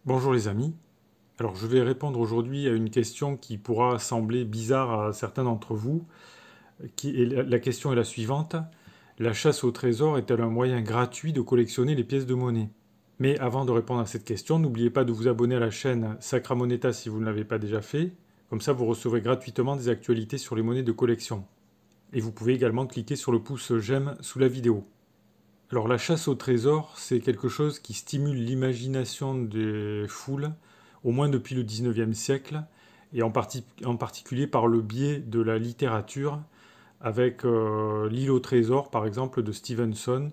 Bonjour les amis. Alors je vais répondre aujourd'hui à une question qui pourra sembler bizarre à certains d'entre vous. La question est la suivante. La chasse au trésor est-elle un moyen gratuit de collectionner les pièces de monnaie? Mais avant de répondre à cette question, n'oubliez pas de vous abonner à la chaîne Sacra Moneta si vous ne l'avez pas déjà fait. Comme ça, vous recevrez gratuitement des actualités sur les monnaies de collection. Et vous pouvez également cliquer sur le pouce j'aime sous la vidéo. Alors la chasse au trésor, c'est quelque chose qui stimule l'imagination des foules, au moins depuis le 19e siècle, et en particulier par le biais de la littérature, avec L'île au trésor, par exemple, de Stevenson,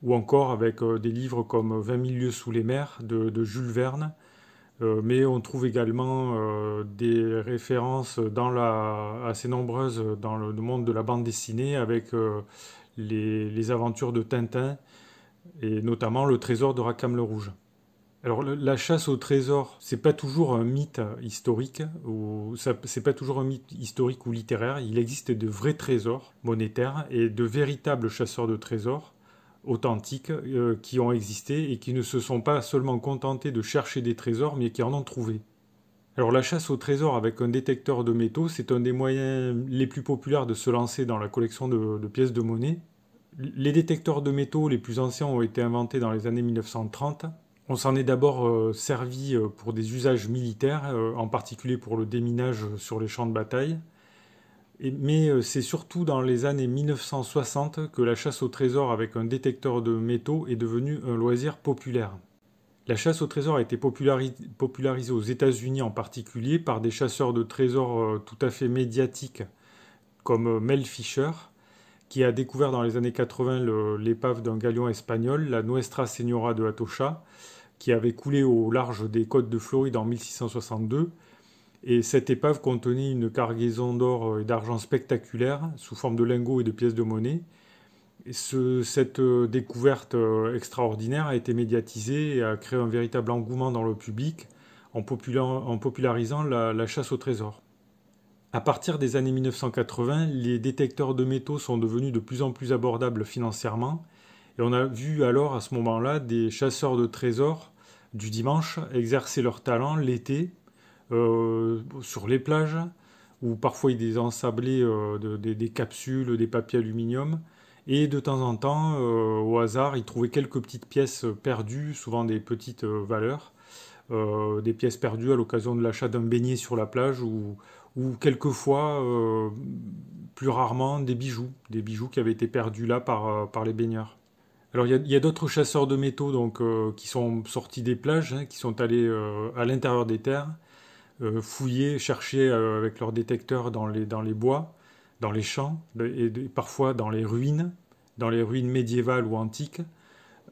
ou encore avec des livres comme 20 000 lieues sous les mers de Jules Verne. Mais on trouve également des références assez nombreuses dans le monde de la bande dessinée, avec les aventures de Tintin, et notamment le trésor de Rackham le Rouge. Alors la chasse au trésor, c'est pas toujours un mythe historique, c'est pas toujours un mythe historique ou littéraire. Il existe de vrais trésors monétaires et de véritables chasseurs de trésors authentiques qui ont existé et qui ne se sont pas seulement contentés de chercher des trésors, mais qui en ont trouvé. Alors la chasse au trésor avec un détecteur de métaux, c'est un des moyens les plus populaires de se lancer dans la collection de pièces de monnaie. Les détecteurs de métaux les plus anciens ont été inventés dans les années 1930. On s'en est d'abord servi pour des usages militaires, en particulier pour le déminage sur les champs de bataille. Mais c'est surtout dans les années 1960 que la chasse au trésor avec un détecteur de métaux est devenue un loisir populaire. La chasse au trésor a été popularisée aux États-Unis en particulier par des chasseurs de trésors tout à fait médiatiques comme Mel Fisher, qui a découvert dans les années 80 l'épave d'un galion espagnol, la Nuestra Señora de Atocha, qui avait coulé au large des côtes de Floride en 1662. Et cette épave contenait une cargaison d'or et d'argent spectaculaire, sous forme de lingots et de pièces de monnaie. Cette découverte extraordinaire a été médiatisée et a créé un véritable engouement dans le public en popularisant la chasse au trésor. À partir des années 1980, les détecteurs de métaux sont devenus de plus en plus abordables financièrement, et on a vu alors à ce moment-là des chasseurs de trésors du dimanche exercer leur talent l'été sur les plages, où parfois ils désensablaient des capsules, des papiers aluminium, et de temps en temps, au hasard, ils trouvaient quelques petites pièces perdues, souvent des petites valeurs, des pièces perdues à l'occasion de l'achat d'un beignet sur la plage ou quelquefois, plus rarement, des bijoux qui avaient été perdus là par les baigneurs. Alors il y a d'autres chasseurs de métaux donc, qui sont sortis des plages, hein, qui sont allés à l'intérieur des terres, fouiller, chercher avec leurs détecteurs dans les bois, dans les champs, et parfois dans les ruines médiévales ou antiques,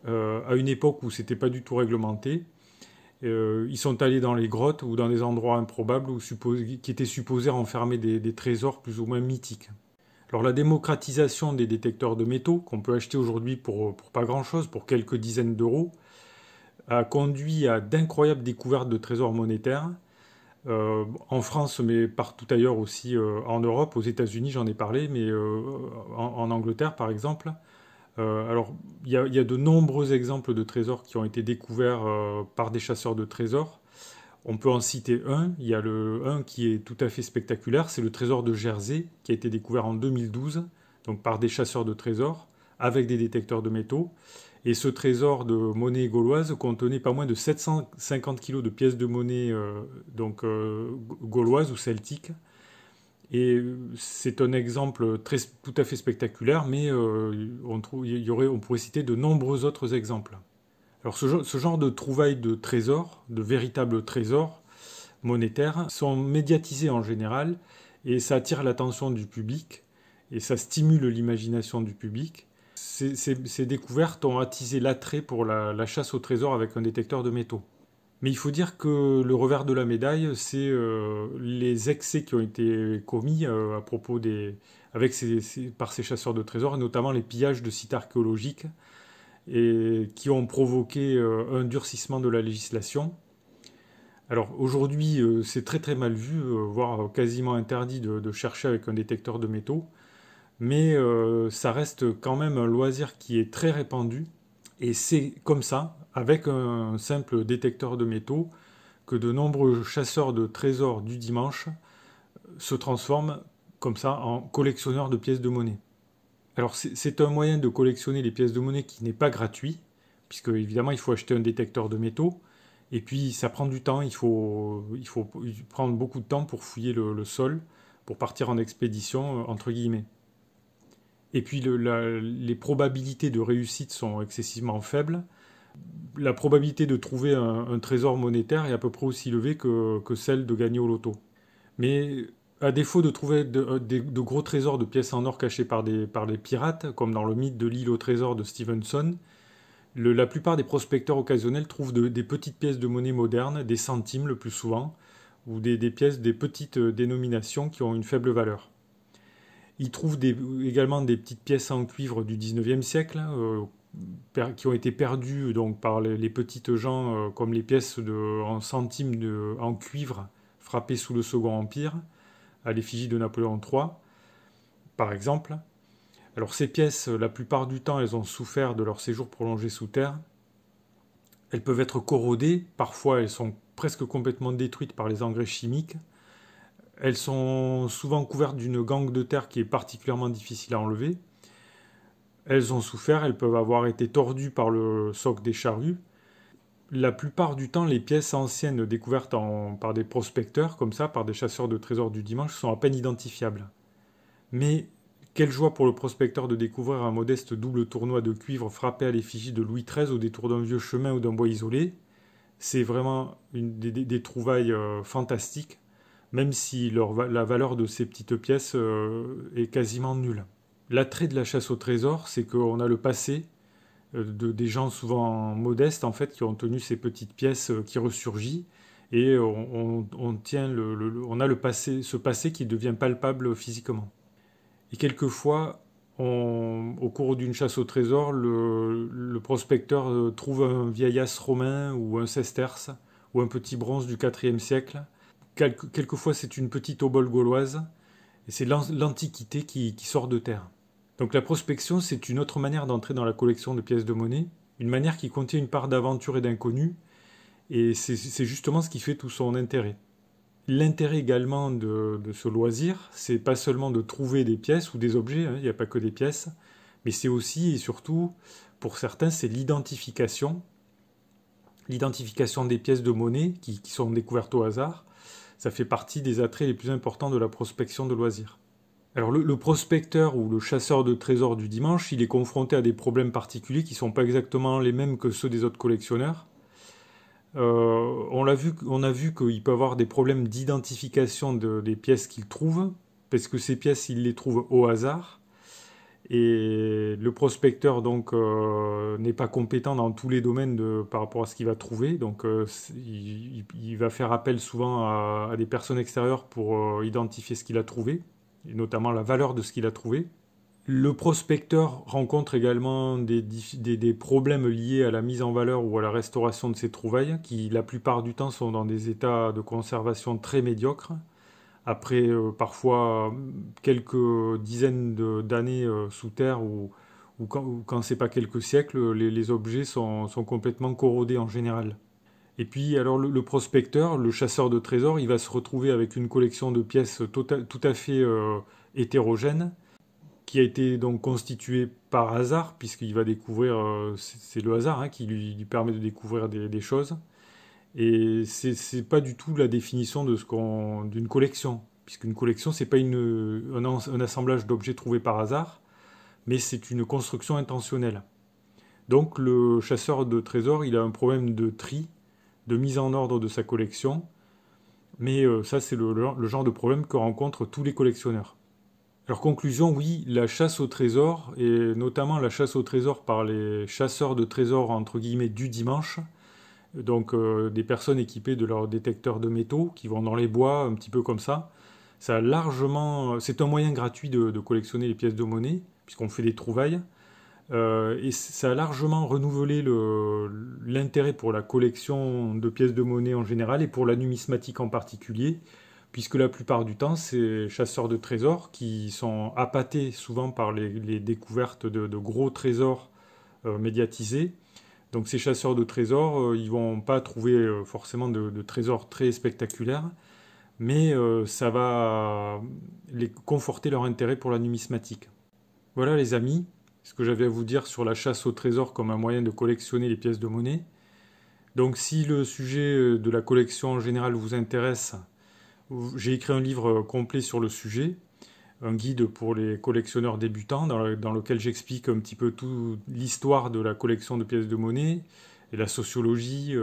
à une époque où c'était pas du tout réglementé. Ils sont allés dans les grottes ou dans des endroits improbables qui étaient supposés renfermer des trésors plus ou moins mythiques. Alors la démocratisation des détecteurs de métaux, qu'on peut acheter aujourd'hui pour pas grand-chose, pour quelques dizaines d'euros, a conduit à d'incroyables découvertes de trésors monétaires. En France, mais partout ailleurs aussi, en Europe, aux États-Unis, j'en ai parlé, mais en Angleterre, par exemple. Alors, il y a de nombreux exemples de trésors qui ont été découverts par des chasseurs de trésors. On peut en citer un. Il y a un qui est tout à fait spectaculaire, c'est le trésor de Jersey, qui a été découvert en 2012, donc par des chasseurs de trésors, avec des détecteurs de métaux. Et ce trésor de monnaie gauloise contenait pas moins de 750 kilos de pièces de monnaie gauloises ou celtiques. Et c'est un exemple tout à fait spectaculaire, mais on pourrait citer de nombreux autres exemples. Alors ce genre de trouvailles de trésors, de véritables trésors monétaires, sont médiatisés en général, et ça attire l'attention du public, et ça stimule l'imagination du public. Ces découvertes ont attisé l'attrait pour la chasse au trésor avec un détecteur de métaux. Mais il faut dire que le revers de la médaille, c'est les excès qui ont été commis à propos par ces chasseurs de trésors, et notamment les pillages de sites archéologiques, et qui ont provoqué un durcissement de la législation. Alors aujourd'hui, c'est très très mal vu, voire quasiment interdit de chercher avec un détecteur de métaux, mais ça reste quand même un loisir qui est très répandu, et c'est comme ça, avec un simple détecteur de métaux que de nombreux chasseurs de trésors du dimanche se transforment comme ça en collectionneurs de pièces de monnaie. Alors c'est un moyen de collectionner les pièces de monnaie qui n'est pas gratuit, puisque évidemment il faut acheter un détecteur de métaux, et puis ça prend du temps, il faut prendre beaucoup de temps pour fouiller le sol, pour partir en expédition, entre guillemets. Et puis les probabilités de réussite sont excessivement faibles. La probabilité de trouver un trésor monétaire est à peu près aussi élevée que celle de gagner au loto. Mais à défaut de trouver de gros trésors de pièces en or cachés par des pirates, comme dans le mythe de l'île au trésor de Stevenson, la plupart des prospecteurs occasionnels trouvent des petites pièces de monnaie modernes, des centimes le plus souvent, ou des petites dénominations qui ont une faible valeur. Ils trouvent également des petites pièces en cuivre du 19e siècle, qui ont été perdues donc, par les petites gens, comme les pièces en centimes en cuivre frappées sous le Second Empire, à l'effigie de Napoléon III, par exemple. Alors ces pièces, la plupart du temps, elles ont souffert de leur séjour prolongé sous terre. Elles peuvent être corrodées, parfois elles sont presque complètement détruites par les engrais chimiques. Elles sont souvent couvertes d'une gangue de terre qui est particulièrement difficile à enlever. Elles ont souffert, elles peuvent avoir été tordues par le soc des charrues. La plupart du temps, les pièces anciennes découvertes par des prospecteurs, comme ça, par des chasseurs de trésors du dimanche, sont à peine identifiables. Mais quelle joie pour le prospecteur de découvrir un modeste double tournoi de cuivre frappé à l'effigie de Louis XIII au détour d'un vieux chemin ou d'un bois isolé. C'est vraiment des trouvailles fantastiques, même si la valeur de ces petites pièces est quasiment nulle. L'attrait de la chasse au trésor, c'est qu'on a le passé des gens souvent modestes en fait qui ont tenu ces petites pièces qui ressurgit et on a ce passé qui devient palpable physiquement. Et quelquefois, au cours d'une chasse au trésor, le prospecteur trouve un vieil as romain ou un sesterce ou un petit bronze du IVe siècle. Quelquefois, c'est une petite obole gauloise et c'est l'Antiquité qui sort de terre. Donc la prospection, c'est une autre manière d'entrer dans la collection de pièces de monnaie, une manière qui contient une part d'aventure et d'inconnu, et c'est justement ce qui fait tout son intérêt. L'intérêt également de ce loisir, c'est pas seulement de trouver des pièces ou des objets, il n'y a pas que des pièces, mais c'est aussi et surtout, pour certains, c'est l'identification des pièces de monnaie qui sont découvertes au hasard. Ça fait partie des attraits les plus importants de la prospection de loisirs. Alors le prospecteur ou le chasseur de trésors du dimanche, il est confronté à des problèmes particuliers qui ne sont pas exactement les mêmes que ceux des autres collectionneurs. On a vu qu'il peut avoir des problèmes d'identification des pièces qu'il trouve, parce que ces pièces, il les trouve au hasard. Et le prospecteur donc n'est pas compétent dans tous les domaines par rapport à ce qu'il va trouver. Donc il va faire appel souvent à des personnes extérieures pour identifier ce qu'il a trouvé, et notamment la valeur de ce qu'il a trouvé. Le prospecteur rencontre également des problèmes liés à la mise en valeur ou à la restauration de ses trouvailles, qui la plupart du temps sont dans des états de conservation très médiocres. Après parfois quelques dizaines d'années sous terre ou quand c'est pas quelques siècles, les objets sont complètement corrodés en général. Et puis alors le prospecteur, le chasseur de trésors, il va se retrouver avec une collection de pièces tout à fait hétérogène, qui a été donc constituée par hasard, puisqu'il va découvrir, c'est le hasard qui lui permet de découvrir des choses. Et c'est pas du tout la définition d'une collection, puisqu'une collection, c'est pas un assemblage d'objets trouvés par hasard, mais c'est une construction intentionnelle. Donc le chasseur de trésors, il a un problème de tri, de mise en ordre de sa collection, mais ça c'est le genre de problème que rencontrent tous les collectionneurs. Alors conclusion, oui, la chasse au trésor, et notamment la chasse au trésor par les chasseurs de trésors entre guillemets du dimanche, donc des personnes équipées de leur détecteur de métaux qui vont dans les bois, un petit peu comme ça. C'est un moyen gratuit de collectionner les pièces de monnaie, puisqu'on fait des trouvailles. Et ça a largement renouvelé l'intérêt pour la collection de pièces de monnaie en général et pour la numismatique en particulier, puisque la plupart du temps, ces chasseurs de trésors qui sont appâtés souvent par les découvertes de gros trésors médiatisés Donc ces chasseurs de trésors, ils vont pas trouver forcément de trésors très spectaculaires, mais ça va les conforter leur intérêt pour la numismatique. Voilà les amis, ce que j'avais à vous dire sur la chasse au trésor comme un moyen de collectionner les pièces de monnaie. Donc si le sujet de la collection en général vous intéresse, j'ai écrit un livre complet sur le sujet, un guide pour les collectionneurs débutants dans lequel j'explique un petit peu toute l'histoire de la collection de pièces de monnaie, et la sociologie,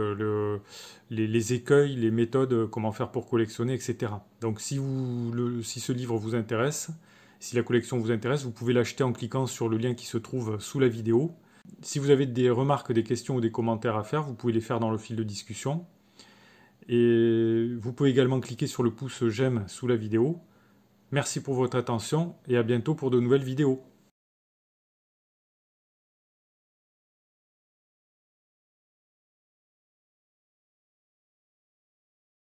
les écueils, les méthodes, comment faire pour collectionner, etc. Donc si ce livre vous intéresse, si la collection vous intéresse, vous pouvez l'acheter en cliquant sur le lien qui se trouve sous la vidéo. Si vous avez des remarques, des questions ou des commentaires à faire, vous pouvez les faire dans le fil de discussion. Et vous pouvez également cliquer sur le pouce j'aime sous la vidéo. Merci pour votre attention et à bientôt pour de nouvelles vidéos.